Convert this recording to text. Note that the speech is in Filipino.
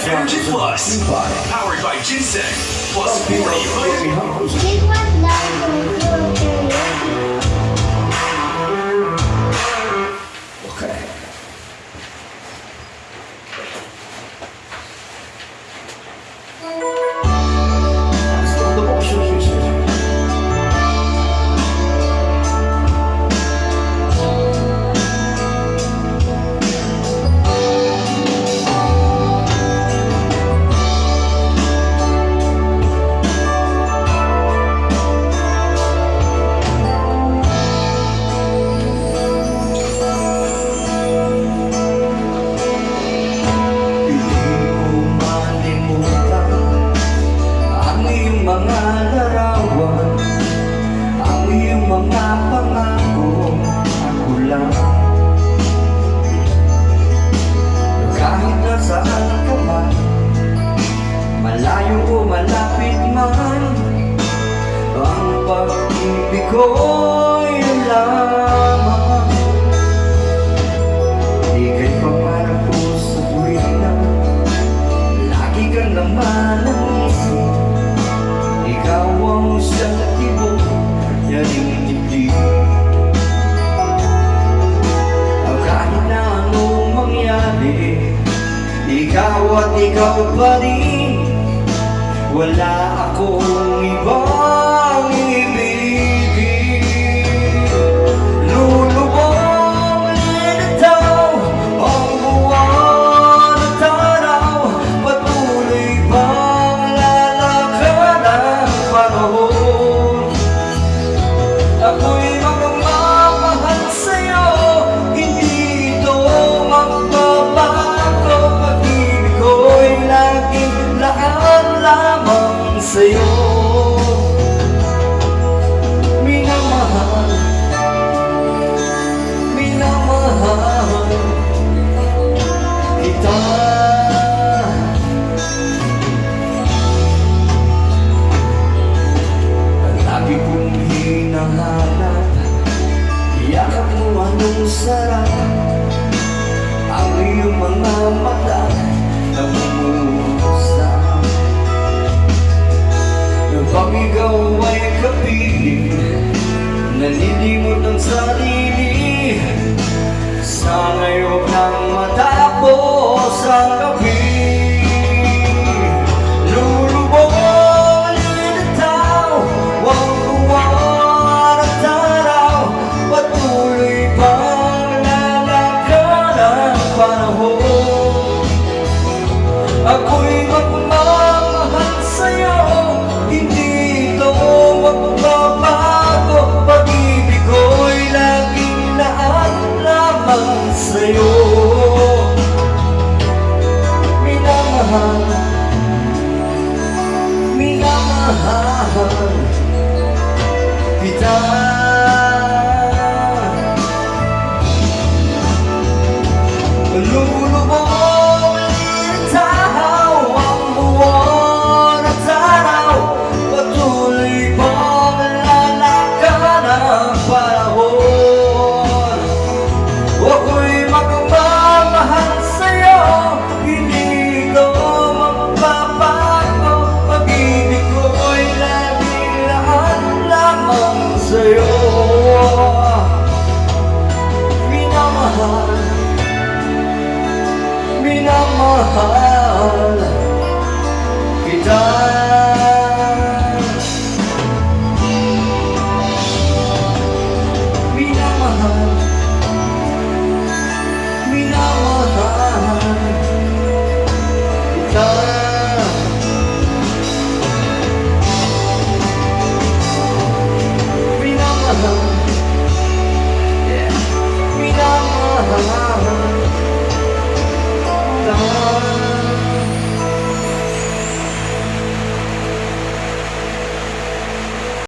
Energy Plus, powered by ginseng, plus 40 vitamin. It was done for Okay. Stop the motion, please. Malayo o malapit man, ang pag-ibig ko'y yun lamang. Di ka'y pangarap ko sa tuwing na lagi kang naman ang isip. Ikaw ang siyang tibok, yan yung dibdib. Kahit na anong mangyari, ikaw at ikaw pa rin. Wala akong ibang ibigin. Lulubog linitaw ang buwan at araw, patuloy bang lalakad ang panahon. Ako'y magmamahal sa'yo, hindi ito magbabago. Pag-ibig ko'y laging laan lamang sa'yo. Minamahal, minamahal kita. Lagi kong hinahanap, yakap mo anong sarap, ang iyong mga mata namumusa. Pag ikaw ay kapiling, nalilimot ang sarili. Sa ngayon nang matapos ang gabi, lulubog ang linitaw ang buwan at araw, patuloy pang lalakad ang panahon. Ako'y magmamahal sa'yo, hindi ito magbabago. Pag-ibig ko'y laging laan lamang sa'yo. Minamahal, minamahal kita. Lulubog linitaw ang buwan at araw, patuloy pang lalakad ang panahon. Ako'y magmamahal sa'yo, hindi ito magbabago. Pag-ibig ko'y laging laan lamang sa'yo. Minamahal, minamahal kita. Minamahal,